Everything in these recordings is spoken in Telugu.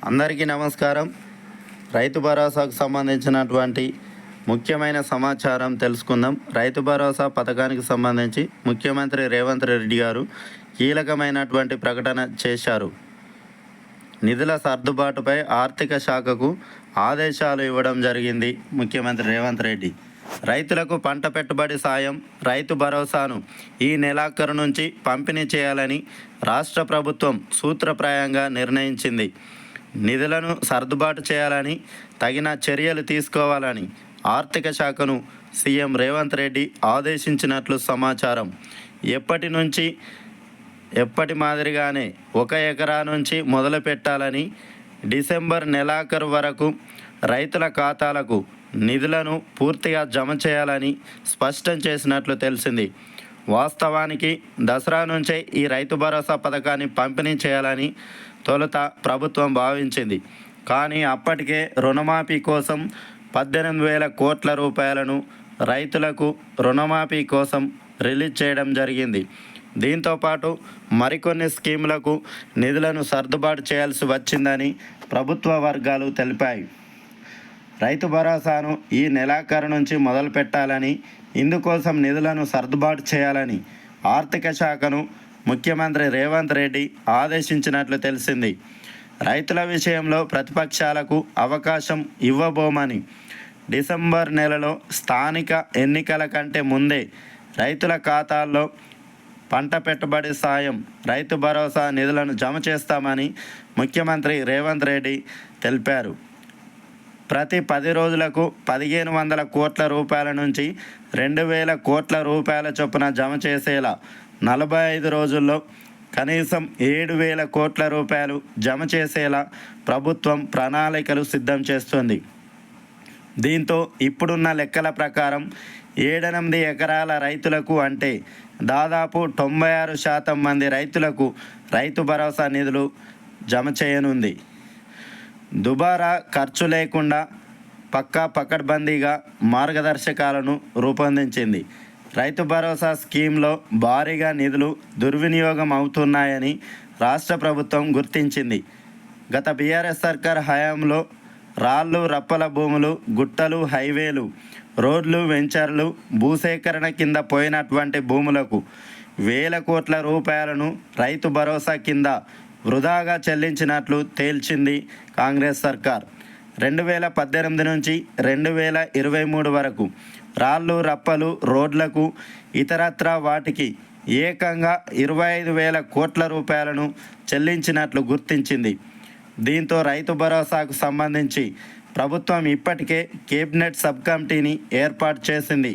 అందరికీ నమస్కారం. రైతు భరోసాకు సంబంధించినటువంటి ముఖ్యమైన సమాచారం తెలుసుకుందాం. రైతు భరోసా పథకానికి సంబంధించి ముఖ్యమంత్రి రేవంత్ రెడ్డి గారు కీలకమైనటువంటి ప్రకటన చేశారు. నిధుల సర్దుబాటుపై ఆర్థిక శాఖకు ఆదేశాలు ఇవ్వడం జరిగింది. ముఖ్యమంత్రి రేవంత్ రెడ్డి రైతులకు పంట పెట్టుబడి సాయం, రైతు భరోసాను ఈ నెలాఖరు నుంచి పంపిణీ చేయాలని రాష్ట్ర ప్రభుత్వం సూత్రప్రాయంగా నిర్ణయించింది. నిధులను సర్దుబాటు చేయాలని, తగిన చర్యలు తీసుకోవాలని ఆర్థిక శాఖను సీఎం రేవంత్ రెడ్డి ఆదేశించినట్లు సమాచారం. ఎప్పటి మాదిరిగానే 1 ఎకరా నుంచి మొదలు పెట్టాలని, డిసెంబర్ నెలాఖరు వరకు రైతుల ఖాతాలకు నిధులను పూర్తిగా జమ చేయాలని స్పష్టం చేసినట్లు తెలిసింది. వాస్తవానికి దసరా నుంచే ఈ రైతు భరోసా పథకాన్ని పంపిణీ చేయాలని తొలుత ప్రభుత్వం భావించింది. కానీ అప్పటికే రుణమాఫీ కోసం 18,000 కోట్ల రూపాయలను రైతులకు రుణమాఫీ కోసం రిలీజ్ చేయడం జరిగింది. దీంతోపాటు మరికొన్ని స్కీములకు నిధులను సర్దుబాటు చేయాల్సి వచ్చిందని ప్రభుత్వ వర్గాలు తెలిపాయి. రైతు భరోసాను ఈ నెలాఖరు నుంచి మొదలు పెట్టాలని, ఇందుకోసం నిధులను సర్దుబాటు చేయాలని ఆర్థిక శాఖను ముఖ్యమంత్రి రేవంత్ రెడ్డి ఆదేశించినట్లు తెలిసింది. రైతుల విషయంలో ప్రతిపక్షాలకు అవకాశం ఇవ్వబోమని, డిసెంబర్ నెలలో స్థానిక ఎన్నికల కంటే ముందే రైతుల ఖాతాల్లో పంట పెట్టుబడి సాయం, రైతు భరోసా నిధులను జమ చేస్తామని ముఖ్యమంత్రి రేవంత్ రెడ్డి తెలిపారు. ప్రతి 10 రోజులకు 1,500 కోట్ల రూపాయల నుంచి 2,000 కోట్ల రూపాయల చొప్పున జమ చేసేలా 45 రోజుల్లో కనీసం 7,000 కోట్ల రూపాయలు జమ చేసేలా ప్రభుత్వం ప్రణాళికలు సిద్ధం చేస్తుంది. దీంతో ఇప్పుడున్న లెక్కల ప్రకారం 7-8 ఎకరాల రైతులకు, అంటే దాదాపు 96% మంది రైతులకు రైతు భరోసా నిధులు జమ చేయనుంది. దుబారా ఖర్చు లేకుండా పకడ్బందీగా మార్గదర్శకాలను రూపొందించింది. రైతు భరోసా స్కీమ్లో భారీగా నిధులు దుర్వినియోగం అవుతున్నాయని రాష్ట్ర ప్రభుత్వం గుర్తించింది. గత బీఆర్ఎస్ సర్కార్ హయాంలో రాళ్ళు రప్పల భూములు, గుట్టలు, హైవేలు, రోడ్లు, వెంచర్లు, భూసేకరణ కింద పోయినటువంటి భూములకు 1,000 కోట్ల రూపాయలను రైతు భరోసా కింద వృధాగా చెల్లించినట్లు తేల్చింది కాంగ్రెస్ సర్కార్. 2018 నుంచి 2023 వరకు రాళ్ళు రప్పలు, రోడ్లకు, ఇతరత్రా వాటికి ఏకంగా 25,000 కోట్ల రూపాయలను చెల్లించినట్లు గుర్తించింది. దీంతో రైతు భరోసాకు సంబంధించి ప్రభుత్వం ఇప్పటికే కేబినెట్ సబ్ కమిటీని ఏర్పాటు చేసింది.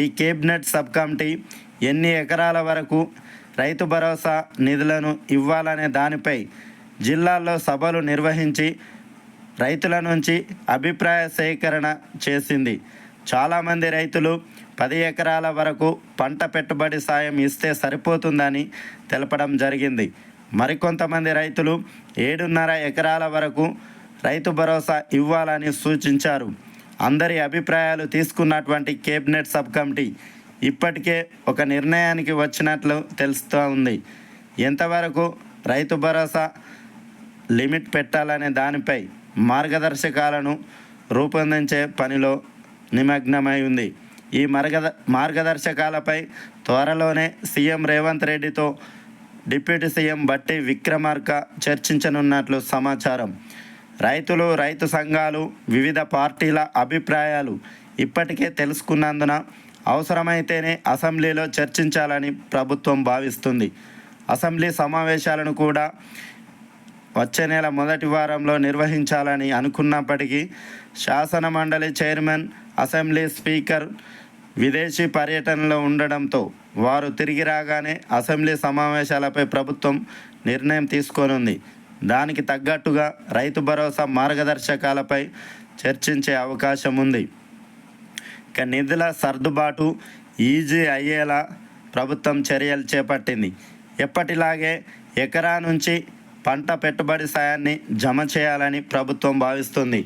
ఈ కేబినెట్ సబ్ కమిటీ ఎన్ని ఎకరాల వరకు రైతు భరోసా నిధులను ఇవ్వాలనే దానిపై జిల్లాల్లో సభలు నిర్వహించి రైతుల నుంచి అభిప్రాయ సేకరణ చేసింది. చాలామంది రైతులు 10 ఎకరాల వరకు పంట పెట్టుబడి సాయం ఇస్తే సరిపోతుందని తెలపడం జరిగింది. మరికొంతమంది రైతులు 7.5 ఎకరాల వరకు రైతు భరోసా ఇవ్వాలని సూచించారు. అందరి అభిప్రాయాలు తీసుకున్నటువంటి కేబినెట్ సబ్ కమిటీ ఇప్పటికే ఒక నిర్ణయానికి వచ్చినట్లు తెలుస్తూ ఉంది. ఎంతవరకు రైతు భరోసా లిమిట్ పెట్టాలనే దానిపై మార్గదర్శకాలను రూపొందించే పనిలో నిమగ్నమై ఉంది. ఈ మార్గదర్శకాలపై త్వరలోనే సీఎం రేవంత్ రెడ్డితో డిప్యూటీ సీఎం బట్టి విక్రమార్క చర్చించనున్నట్లు సమాచారం. రైతులు, రైతు సంఘాలు, వివిధ పార్టీల అభిప్రాయాలు ఇప్పటికే తెలుసుకున్నందున అవసరమైతేనే అసెంబ్లీలో చర్చించాలని ప్రభుత్వం భావిస్తుంది. అసెంబ్లీ సమావేశాలను కూడా వచ్చే నెల మొదటి వారంలో నిర్వహించాలని అనుకున్నప్పటికీ శాసన మండలి చైర్మన్, అసెంబ్లీ స్పీకర్ విదేశీ పర్యటనలో ఉండడంతో వారు తిరిగి రాగానే అసెంబ్లీ సమావేశాలపై ప్రభుత్వం నిర్ణయం తీసుకోనుంది. దానికి తగ్గట్టుగా రైతు భరోసా మార్గదర్శకాలపై చర్చించే అవకాశం ఉంది. ఇక నిధుల సర్దుబాటు ఈజీ అయ్యేలా ప్రభుత్వం చర్యలు చేపట్టింది. ఎప్పటిలాగే ఎకరా నుంచి పంట పెట్టుబడి సాయాన్ని జమ చేయాలని ప్రభుత్వం భావిస్తుంది.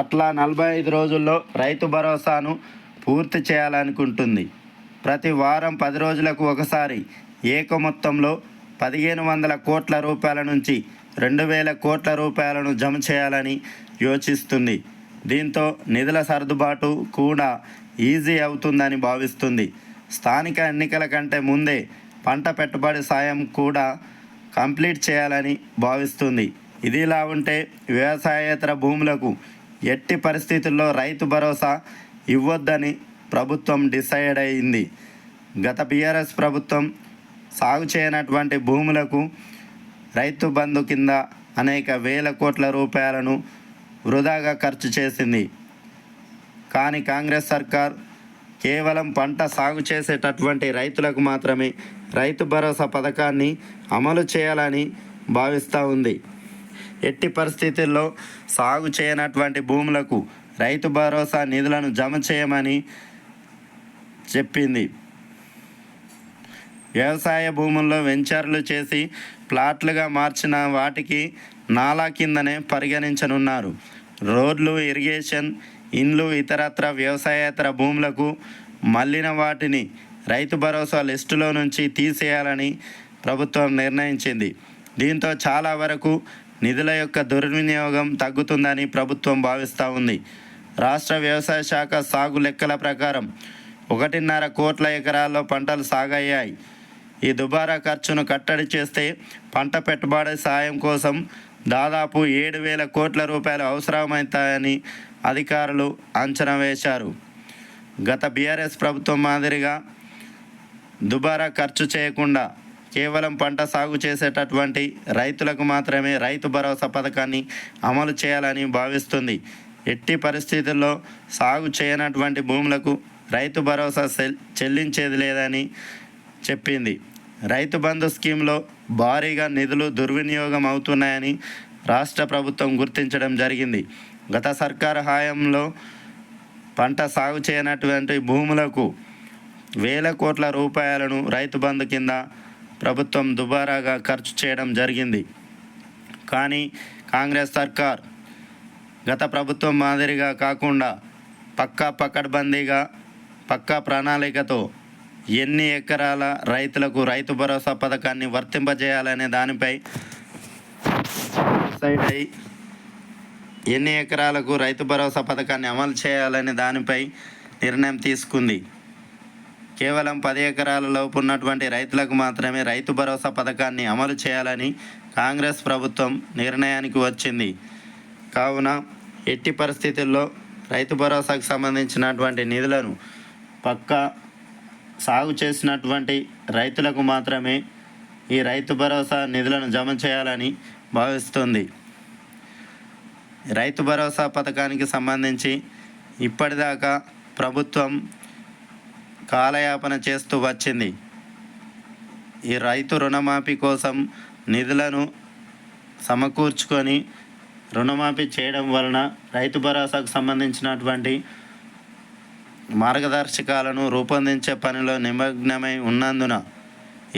అట్లా 45 రోజుల్లో రైతు భరోసాను పూర్తి చేయాలనుకుంటుంది. ప్రతి వారం 10 రోజులకు ఒకసారి ఏక మొత్తంలో 1,500 కోట్ల రూపాయల నుంచి 2,000 కోట్ల రూపాయలను జమ చేయాలని యోచిస్తుంది. దీంతో నిధుల సర్దుబాటు కూడా ఈజీ అవుతుందని భావిస్తుంది. స్థానిక ఎన్నికల కంటే ముందే పంట పెట్టుబడి సాయం కూడా కంప్లీట్ చేయాలని భావిస్తుంది. ఇదిలా ఉంటే వ్యవసాయేతర భూములకు ఎట్టి పరిస్థితుల్లో రైతు భరోసా ఇవ్వొద్దని ప్రభుత్వం డిసైడ్ అయింది. గత బీఆర్ఎస్ ప్రభుత్వం సాగు చేయనటువంటి భూములకు రైతు బంధు కింద అనేక వేల కోట్ల రూపాయలను వృధాగా ఖర్చు చేసింది. కానీ కాంగ్రెస్ సర్కార్ కేవలం పంట సాగు చేసేటటువంటి రైతులకు మాత్రమే రైతు భరోసా పథకాన్ని అమలు చేయాలని భావిస్తూ ఉంది. ఎట్టి పరిస్థితుల్లో సాగు చేయనటువంటి భూములకు రైతు భరోసా నిధులను జమ చేయమని చెప్పింది. వ్యవసాయ భూముల్లో వెంచర్లు చేసి ప్లాట్లుగా మార్చిన వాటికి నాలా కిందనే పరిగణించనున్నారు. రోడ్లు, ఇరిగేషన్, ఇండ్లు, ఇతరత్ర వ్యవసాయేతర భూములకు మళ్ళిన వాటిని రైతు భరోసా లిస్టులో నుంచి తీసేయాలని ప్రభుత్వం నిర్ణయించింది. దీంతో చాలా వరకు నిధుల యొక్క దుర్వినియోగం తగ్గుతుందని ప్రభుత్వం భావిస్తూ ఉంది. రాష్ట్ర వ్యవసాయ శాఖ సాగు లెక్కల ప్రకారం 1.5 కోట్ల ఎకరాల్లో పంటలు సాగయ్యాయి. ఈ దుబారా ఖర్చును కట్టడి చేస్తే పంట పెట్టుబడి సాయం కోసం దాదాపు 7,000 కోట్ల రూపాయలు అవసరమవుతాయని అధికారులు అంచనా వేశారు. గత బీఆర్ఎస్ ప్రభుత్వం మాదిరిగా దుబారా ఖర్చు చేయకుండా కేవలం పంట సాగు చేసేటటువంటి రైతులకు మాత్రమే రైతు భరోసా పథకాన్ని అమలు చేయాలని భావిస్తుంది. ఎట్టి పరిస్థితుల్లో సాగు చేయనటువంటి భూములకు రైతు భరోసా చెల్లించేది లేదని చెప్పింది. రైతు బంధు స్కీమ్లో భారీగా నిధులు దుర్వినియోగం అవుతున్నాయని రాష్ట్ర ప్రభుత్వం గుర్తించడం జరిగింది. గత సర్కారు హయాంలో పంట సాగు చేయనటువంటి భూములకు వేల కోట్ల రూపాయలను రైతు బంధు కింద ప్రభుత్వం దుబారాగా ఖర్చు చేయడం జరిగింది. కానీ కాంగ్రెస్ సర్కార్ గత ప్రభుత్వం మాదిరిగా కాకుండా పకడ్బందీగా పక్కా ప్రణాళికతో ఎన్ని ఎకరాల రైతులకు రైతు భరోసా పథకాన్ని వర్తింపజేయాలనే దానిపై డిసైడ్ అయి ఎన్ని ఎకరాలకు రైతు భరోసా పథకాన్ని అమలు చేయాలనే దానిపై నిర్ణయం తీసుకుంది. కేవలం 10 ఎకరాల లోపు ఉన్నటువంటి రైతులకు మాత్రమే రైతు భరోసా పథకాన్ని అమలు చేయాలని కాంగ్రెస్ ప్రభుత్వం నిర్ణయానికి వచ్చింది. కావున ఎట్టి పరిస్థితుల్లో రైతు భరోసాకు సంబంధించినటువంటి నిధులను పక్కా సాగు చేసినటువంటి రైతులకు మాత్రమే ఈ రైతు భరోసా నిధులను జమ చేయాలని భావిస్తుంది. రైతు భరోసా పథకానికి సంబంధించి ఇప్పటిదాకా ప్రభుత్వం కాలయాపన చేస్తూ వచ్చింది. ఈ రైతు రుణమాఫీ కోసం నిధులను సమకూర్చుకొని రుణమాఫీ చేయడం వలన రైతు భరోసాకు సంబంధించినటువంటి మార్గదర్శకాలను రూపొందించే పనిలో నిమగ్నమై ఉన్నందున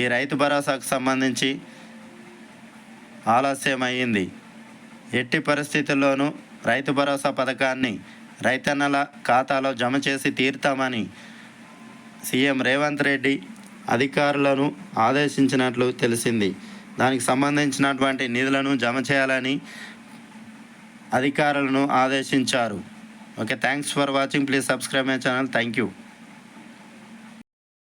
ఈ రైతు భరోసాకు సంబంధించి ఆలస్యమైంది. ఎట్టి పరిస్థితుల్లోనూ రైతు భరోసా పథకాన్ని రైతన్నల ఖాతాలో జమ చేసి తీరుతామని సీఎం రేవంత్ రెడ్డి అధికారులను ఆదేశించినట్లు తెలిసింది. దానికి సంబంధించినటువంటి నిధులను జమ చేయాలని అధికారులను ఆదేశించారు. Okay, thanks for watching. Please subscribe my channel. Thank you.